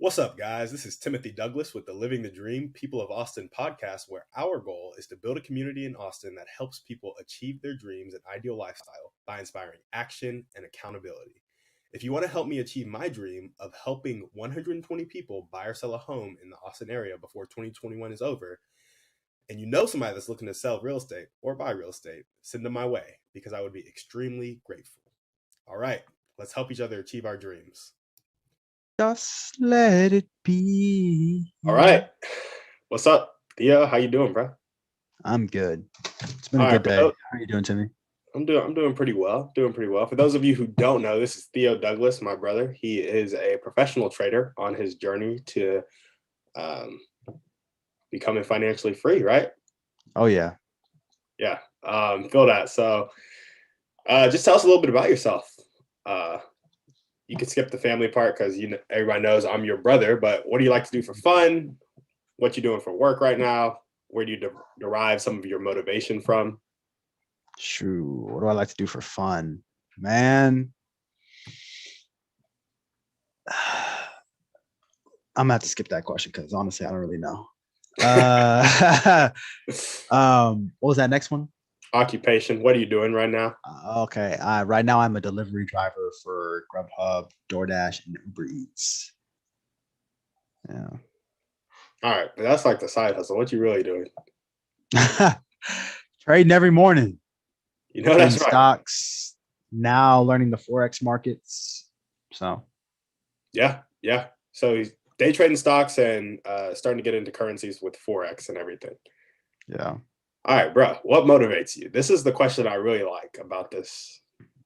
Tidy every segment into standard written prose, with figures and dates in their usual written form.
What's up, guys? This is Timothy Douglas with the Living the Dream People of Austin podcast, where our goal is to build a community in Austin that helps people achieve their dreams and ideal lifestyle by inspiring action and accountability. If you want to help me achieve my dream of helping 120 people buy or sell a home in the Austin area before 2021 is over, and you know somebody that's looking to sell real estate or buy real estate, send them my way because I would be extremely grateful. All right, let's help each other achieve our dreams. Just let it be. All right. What's up, Theo? How you doing, bro? I'm good. It's been All a good right, day. How are you doing, Timmy? I'm doing pretty well. Doing pretty well. For those of you who don't know, this is Theo Douglas, my brother. He is a professional trader on his journey to um, becoming financially free, right? Oh, yeah. Yeah. Feel that. So just tell us a little bit about yourself. You can skip the family part because everybody knows I'm your brother, but what do you like to do for fun? What you doing for work right now? Where do you derive some of your motivation from? True. What do I like to do for fun? Man, I'm gonna have to skip that question because honestly, I don't really know. What was that next one? Occupation. What are you doing right now? Okay. Right now, I'm a delivery driver for Grubhub, DoorDash, and Uber Eats. Yeah. All right, that's like the side hustle. What you really doing? Trading every morning. You know, Trading that's right. stocks. Now learning the Forex markets. So Yeah. So he's day trading stocks and starting to get into currencies with Forex and everything. yeah. All right, bro. What motivates you? This is the question I really like about this.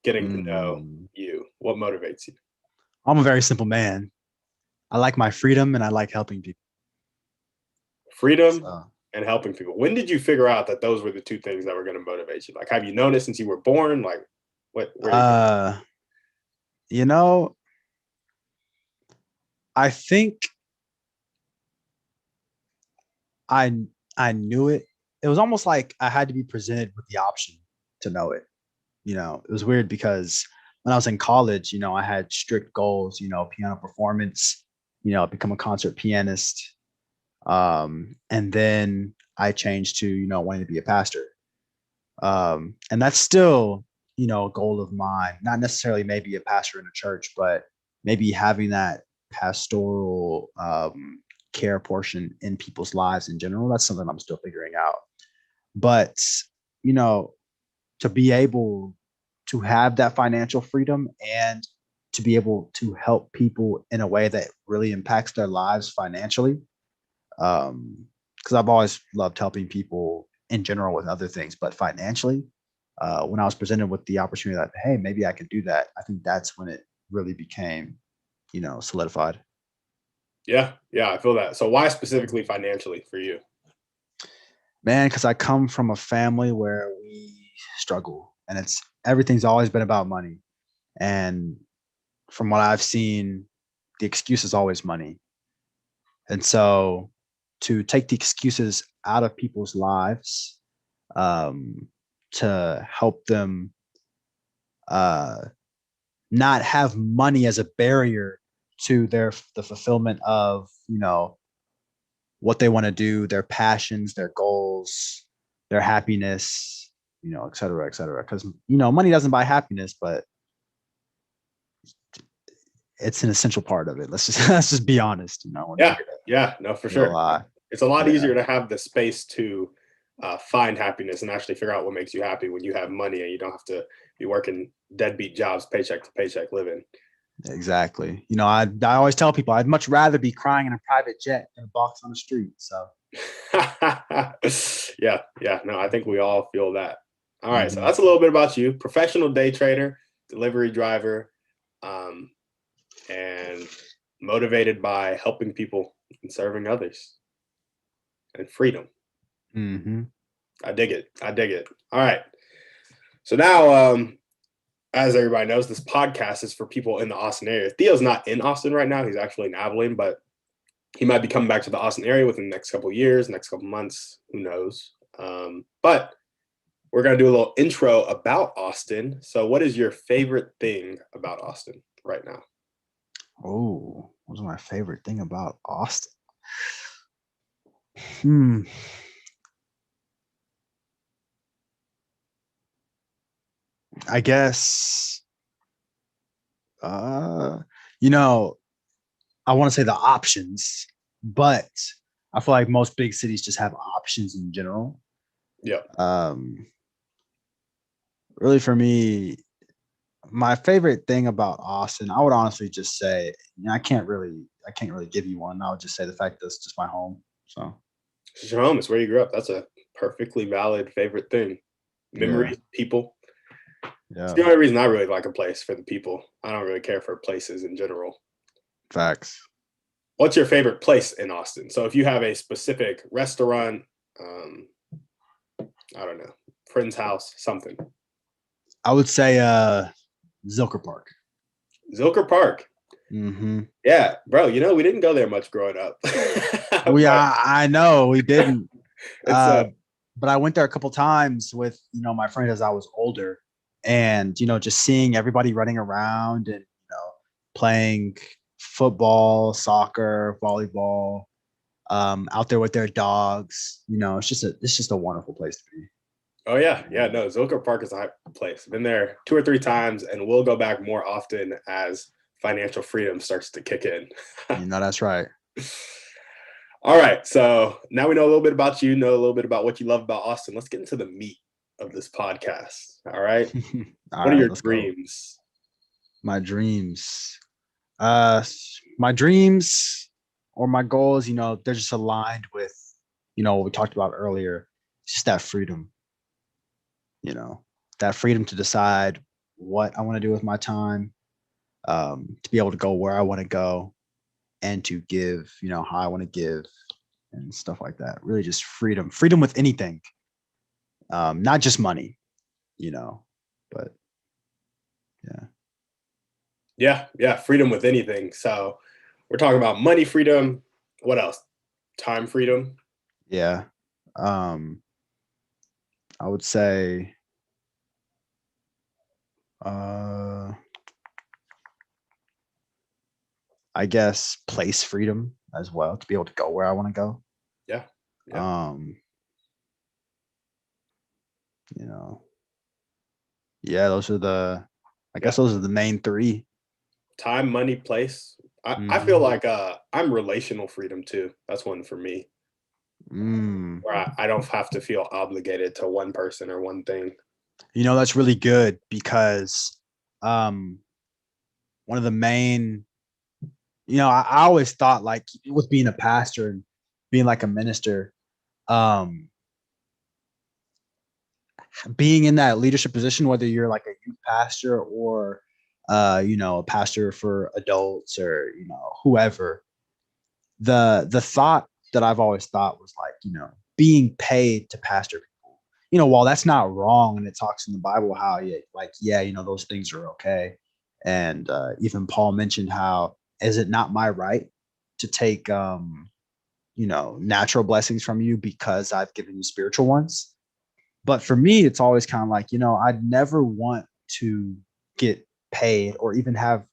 Getting to know you. What motivates you? I'm a very simple man. I like my freedom and I like helping people. Freedom So, and helping people. When did you figure out that those were the two things that were going to motivate you? Like, have you known it since you were born? Like, where you? you know, I think I I knew it. It was almost like I had to be presented with the option to know it. It was weird because when I was in college, I had strict goals, piano performance, become a concert pianist. And then I changed to, wanting to be a pastor. And that's still, a goal of mine, not necessarily maybe a pastor in a church, but maybe having that pastoral care portion in people's lives in general. That's something I'm still figuring out. But, you know, to be able to have that financial freedom and to be able to help people in a way that really impacts their lives financially. Because I've always loved helping people in general with other things, but financially, when I was presented with the opportunity that, hey, maybe I could do that, I think that's when it really became, solidified. Yeah, I feel that. So, why specifically financially for you? Man, because I come from a family where we struggle and everything's always been about money. And from what I've seen, the excuse is always money. And so to take the excuses out of people's lives, um, to help them uh, not have money as a barrier to the fulfillment of what they want to do, their passions, their goals, their happiness, et cetera, et cetera. Because money doesn't buy happiness, but it's an essential part of it. Let's just be honest. Yeah, no, for sure. It's a lot easier to have the space to find happiness and actually figure out what makes you happy when you have money and you don't have to be working deadbeat jobs, paycheck to paycheck living. Exactly. I always tell people I'd much rather be crying in a private jet than a box on the street. So yeah. No, I think we all feel that. All right. So that's a little bit about you. Professional day trader, delivery driver, and motivated by helping people and serving others and freedom. I dig it. All right. So now, as everybody knows, this podcast is for people in the Austin area. Theo's not in Austin right now. He's actually in Abilene, but he might be coming back to the Austin area within the next couple of years, next couple of months. Who knows? But we're going to do a little intro about Austin. So what is your favorite thing about Austin right now? Oh, What was my favorite thing about Austin? I guess uh you know, I want to say the options, but I feel like most big cities just have options in general. Yeah. Um really for me, my favorite thing about Austin, I would honestly just say, I can't really give you one. I would just say the fact that it's just my home. So It's your home. It's where you grew up. That's a perfectly valid favorite thing. yeah, Memories, people. It's yeah, the only reason I really like a place, for the people. I don't really care for places in general. facts. What's your favorite place in Austin? So if you have a specific restaurant, um, I don't know, friend's house, something. I would say Zilker Park. Zilker Park. Mm-hmm. Yeah, bro. You know, we didn't go there much growing up, but I know we didn't. it's a But I went there a couple times with, my friend as I was older, and just seeing everybody running around and playing football, soccer, volleyball, out there with their dogs. It's just a wonderful place to be. oh yeah, yeah. No, Zilker Park is a hype place. Been there 2 or 3 times, and we'll go back more often as financial freedom starts to kick in. That's right. All right, so now we know a little bit about you, know a little bit about what you love about Austin. Let's get into the meat of this podcast. All right, All what are right, your let's go. dreams? My dreams. My dreams or my goals, they're just aligned with, what we talked about earlier. It's just that freedom, you know, that freedom to decide what I want to do with my time, to be able to go where I want to go and to give, how I want to give and stuff like that. Really just freedom with anything, not just money, but yeah. Yeah, yeah, freedom with anything. So we're talking about money freedom. What else? Time freedom. Yeah. Um, I would say, uh, I guess place freedom as well to be able to go where I want to go. Yeah, yeah, Um, you know, yeah, I yeah. guess those are the main three. Time, money, place. I feel Mm-hmm. like I'm relational freedom too. That's one for me, Mm. where I don't have to feel obligated to one person or one thing. That's really good because, um, one of the main, I always thought like with being a pastor and being like a minister, um, being in that leadership position, whether you're like a youth pastor or, a pastor for adults or, whoever, the thought that I've always thought was like, being paid to pastor people. While that's not wrong, and it talks in the Bible how those things are okay. And even Paul mentioned how is it not my right to take natural blessings from you because I've given you spiritual ones. But for me, it's always kind of like, I'd never want to get paid or even have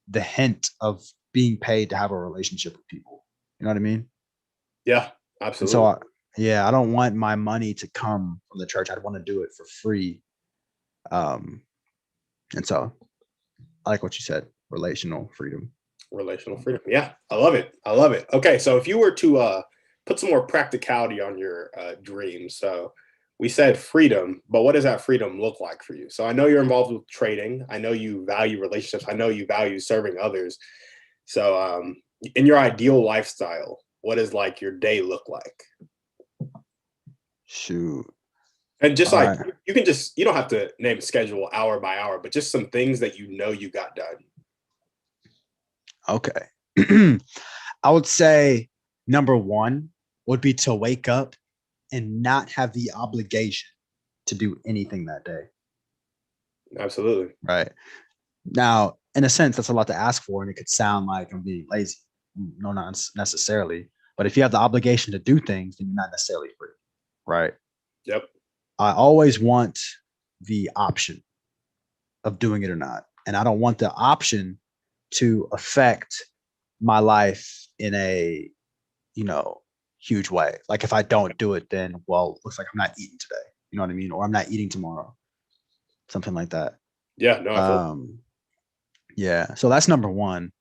the hint of being paid to have a relationship with people. You know what I mean? Yeah, And so, absolutely. I don't want my money to come from the church. I'd want to do it for free. Um, and so I like what you said, relational freedom. Relational freedom. Yeah, I love it. I love it. Okay, so if you were to put some more practicality on your dreams, so we said freedom, but what does that freedom look like for you? So I know you're involved with trading. I know you value relationships. I know you value serving others. So in your ideal lifestyle, what does like your day look like? Shoot. And just All like right. you can just you don't have to name a schedule hour by hour, but just some things that you know you got done. Okay. I would say number one would be to wake up and not have the obligation to do anything that day. Absolutely. Right. Now, in a sense, that's a lot to ask for, and it could sound like I'm being lazy. No, not necessarily. But if you have the obligation to do things, then you're not necessarily free. Right. Yep. I always want the option of doing it or not. And I don't want the option to affect my life in a, you know, huge way. Like if I don't do it, then well, looks like I'm not eating today. You know what I mean? Or I'm not eating tomorrow. Something like that. Yeah, no, I feel Yeah. So that's number one.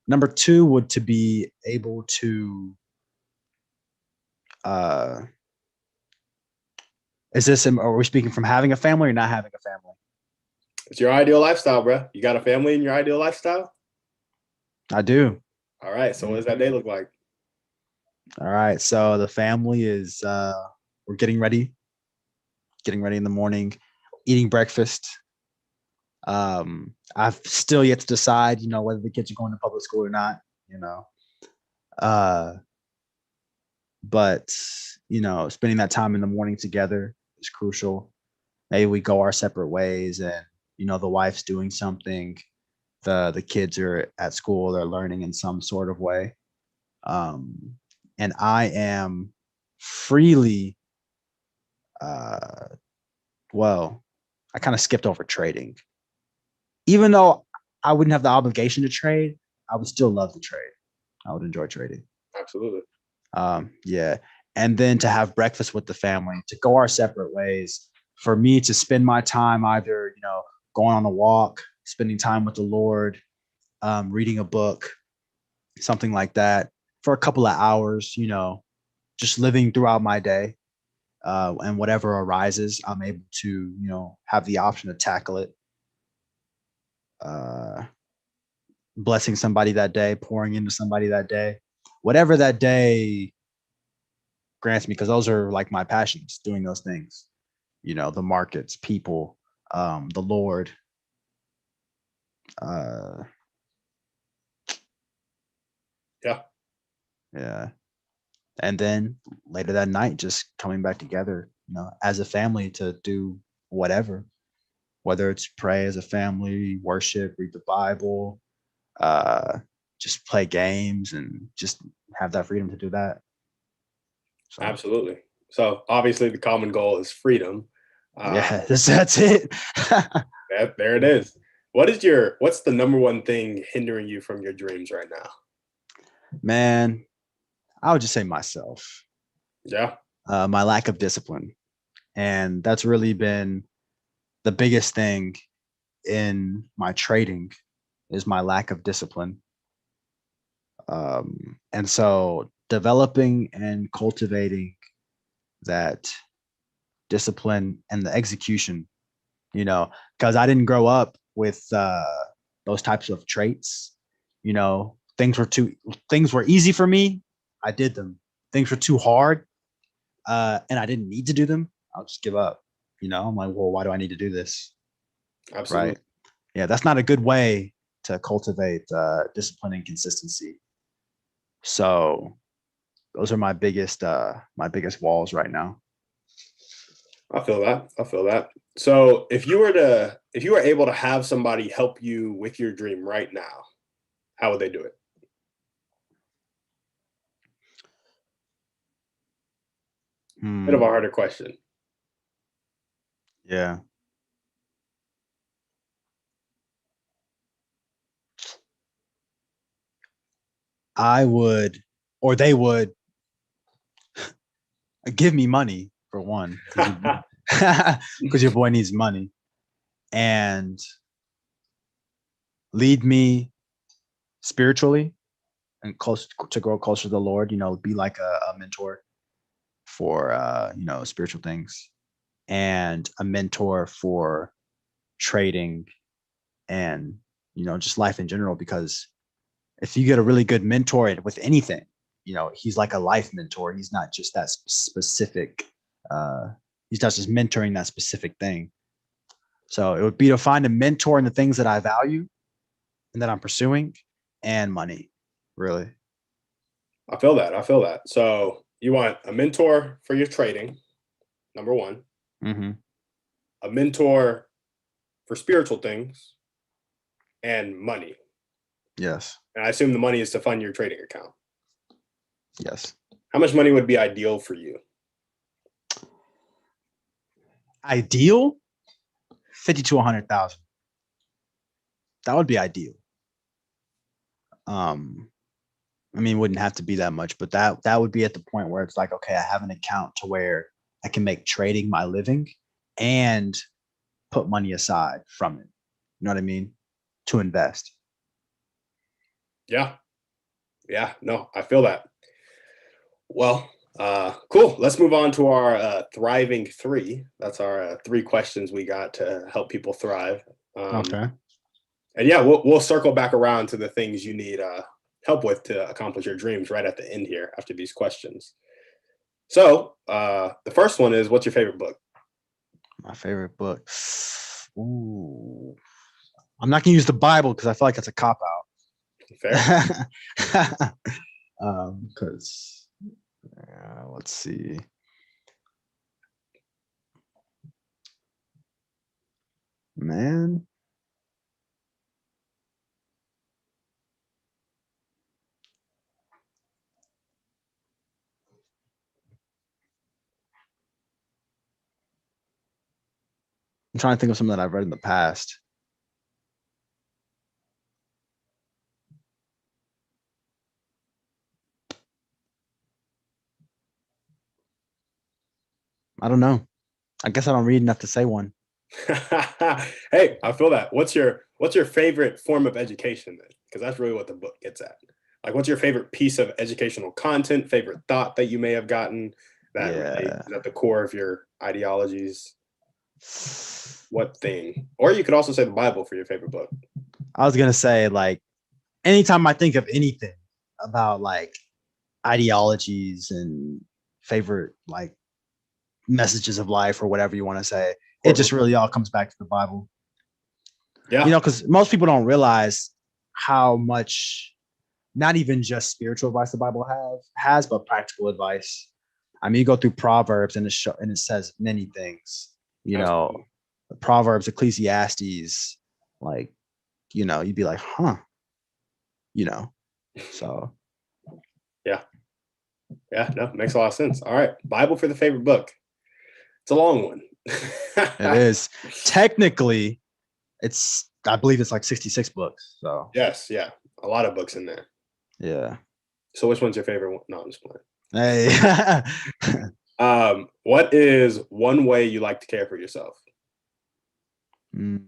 Number two would to be able to uh are we speaking from having a family or not having a family? it's your ideal lifestyle, bro. You got a family in your ideal lifestyle? I do. All right. So what does that day look like? All right. So the family is we're getting ready in the morning, eating breakfast. I've still yet to decide, you know, whether the kids are going to public school or not, you know. Uh but you know, spending that time in the morning together is crucial. Maybe we go our separate ways and you know, the wife's doing something, the kids are at school, they're learning in some sort of way. Um and I am freely uh well, I kind of skipped over trading. Even though I wouldn't have the obligation to trade, I would still love to trade. I would enjoy trading. Absolutely. Yeah. And then to have breakfast with the family, to go our separate ways, for me to spend my time either, you know, going on a walk, spending time with the Lord, reading a book, something like that for a couple of hours, you know, just living throughout my day. And whatever arises, I'm able to, you know, have the option to tackle it. Uh, Blessing somebody that day, pouring into somebody that day, whatever that day grants me, because those are like my passions, doing those things, you know, the markets, people, the Lord. Uh, Yeah. yeah. And then later that night, just coming back together, you know, as a family to do whatever, whether it's pray as a family, worship, read the Bible, uh, just play games and just have that freedom to do that. So Absolutely. So obviously the common goal is freedom. yeah, that's it. There it is. What's the number one thing hindering you from your dreams right now? Man, I would just say myself, Yeah. my lack of discipline. And that's really been the biggest thing in my trading is my lack of discipline. And so developing and cultivating that discipline and the execution, you know, because I didn't grow up with those types of traits. You know, things were easy for me. I did them. Things were too hard, and I didn't need to do them. I'll just give up. You know, I'm like, well, why do I need to do this? Absolutely. Right? Yeah, that's not a good way to cultivate discipline and consistency. So those are my biggest walls right now. I feel that. I feel that. So if you were able to have somebody help you with your dream right now, how would they do it? Bit of a Hmm. harder question. Yeah. I would, or they would give me money for one, because you, because your boy needs money, and lead me spiritually and close to grow closer to the Lord. You know, be like a mentor for you know, spiritual things, and a mentor for trading and you know, just life in general. Because if you get a really good mentor with anything, you know, he's like a life mentor. He's not just that specific. Uh, he's not just mentoring that specific thing. So it would be to find a mentor in the things that I value and that I'm pursuing, and money, really. I feel that. I feel that. So you want a mentor for your trading, number one, Hmm. a mentor for spiritual things, and money. Yes. And I assume the money is to fund your trading account. Yes. How much money would be ideal for you? Ideal 50 to 100,000. That would be ideal. Um, I mean, it wouldn't have to be that much, but that would be at the point where it's like, okay, I have an account to where I can make trading my living and put money aside from it. You know what I mean? To invest. Yeah. Yeah. No, I feel that. Well, cool. Let's move on to our thriving three. That's our three questions we got to help people thrive. Okay. And yeah, we'll circle back around to the things you need help with to accomplish your dreams right at the end here after these questions. So the first one is, what's your favorite book? My favorite book. Ooh. I'm not gonna use the Bible because I feel like that's a cop Fair. out. Because let's see. Man. I'm trying to think of something that I've read in the past. I don't know. I guess I don't read enough to say one. Hey, I feel that. What's your favorite form of education then? Because that's really what the book gets at. Like, what's your favorite piece of educational content, favorite thought that you may have gotten that really Yeah. is at the core of your ideologies? What thing? Or you could also say the Bible for your favorite book. I was gonna say, like, anytime I think of anything about like ideologies and favorite like messages of life or whatever you want to say, it just really all comes back to the Bible. Yeah. Because most people don't realize how much, not even just spiritual advice the Bible has, but practical advice. I mean, you go through Proverbs and it says many things. Absolutely. Proverbs, Ecclesiastes, like, you'd be like, huh, you know. So Yeah. Yeah. No, makes a lot of sense. All right. Bible for the favorite book. It's a long one. it is technically, I believe it's like 66 books. So Yes. Yeah. A lot of books in there. yeah. So which one's your favorite one? No, I'm just playing. Hey. What is one way you like to care for yourself? Mm,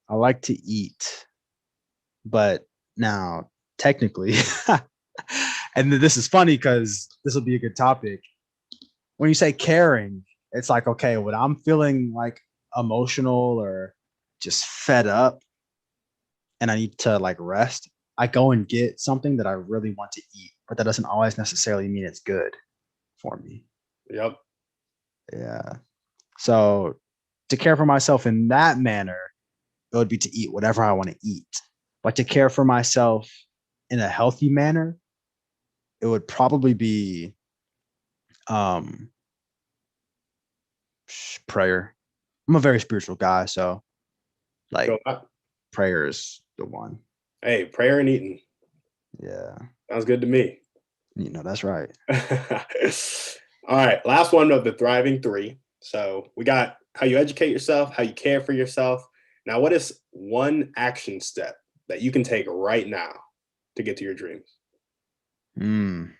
I like to eat, but now technically, and this is funny because this will be a good topic. When you say caring, it's like, okay, when I'm feeling like emotional or just fed up and I need to like rest, I go and get something that I really want to eat, but that doesn't always necessarily mean it's good for me. Yep. Yeah. So to care for myself in that manner, it would be to eat whatever I want to eat. But to care for myself in a healthy manner, it would probably be um prayer. I'm a very spiritual guy, so Feel like that? prayer is the one. Hey, prayer and eating. Yeah. Sounds good to me. That's right. All right. Last one of the thriving three. So we got how you educate yourself, how you care for yourself. Now, what is one action step that you can take right now to get to your dreams? Mm.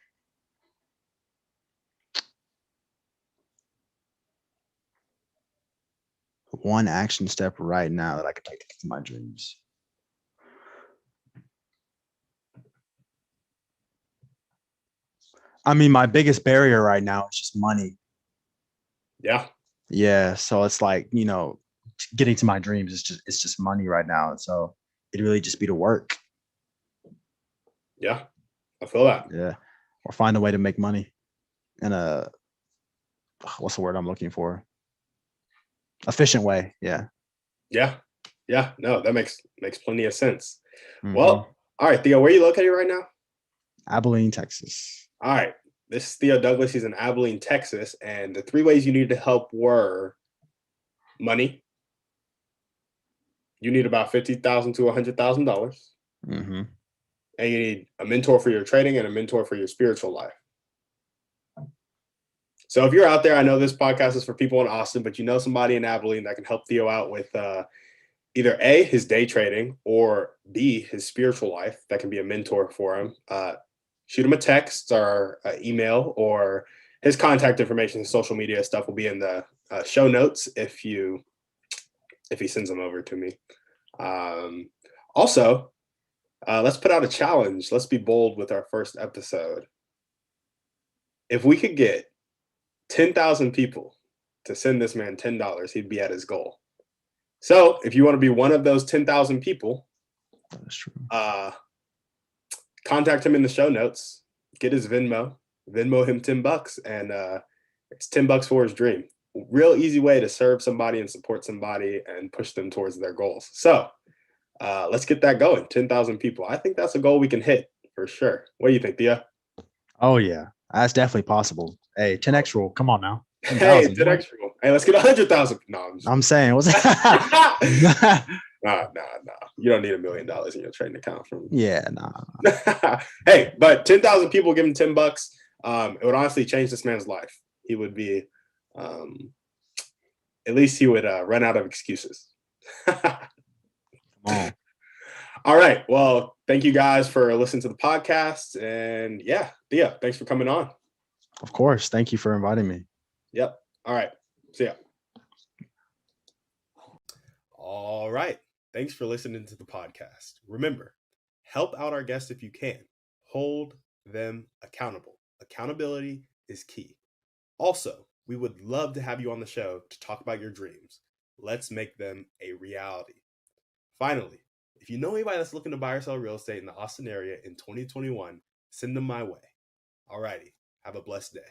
One action step right now that I could take to get to my dreams. I mean, my biggest barrier right now is just money. Yeah. Yeah. So it's like, getting to my dreams is just money right now. So it'd really just be to work. Yeah. I feel that. Yeah. Or find a way to make money in a what's the word I'm looking for? Efficient way. Yeah. Yeah. Yeah. No, that makes plenty of sense. Mm-hmm. Well, all right, Theo, where are you located right now? Abilene, Texas. All right. This is Theo Douglas. He's in Abilene, Texas. And the three ways you need to help were money. You need about $50,000 to $100,000. Mm-hmm. And you need a mentor for your trading and a mentor for your spiritual life. So if you're out there, I know this podcast is for people in Austin, but you know somebody in Abilene that can help Theo out with either A, his day trading, or B, his spiritual life that can be a mentor for him, shoot him a text or email, or his contact information, his social media stuff will be in the show notes if he sends them over to me. Also, let's put out a challenge. Let's be bold with our first episode. If we could get 10,000 people to send this man $10, he'd be at his goal. So if you want to be one of those 10,000 people, That's true. Contact him in the show notes, get his Venmo him $10, and it's $10 for his dream. Real easy way to serve somebody and support somebody and push them towards their goals. So let's get that going. 10,000 people. I think that's a goal we can hit for sure. What do you think, Thea? Oh yeah, that's definitely possible. Hey, 10x rule. Come on now. Hey, 10x rule. Hey, let's get 100,000. No, I'm saying, what's that? Nah. You don't need $1 million in your trading account. Yeah, nah. Hey, but 10,000 people give him $10. It would honestly change this man's life. He would be, at least he would run out of excuses. Come on. All right. Well, thank you guys for listening to the podcast. And yeah, Thea, thanks for coming on. Of course. Thank you for inviting me. Yep. All right. See ya. All right. Thanks for listening to the podcast. Remember, help out our guests if you can. Hold them accountable. Accountability is key. Also, we would love to have you on the show to talk about your dreams. Let's make them a reality. Finally, if you know anybody that's looking to buy or sell real estate in the Austin area in 2021, send them my way. All righty. Have a blessed day.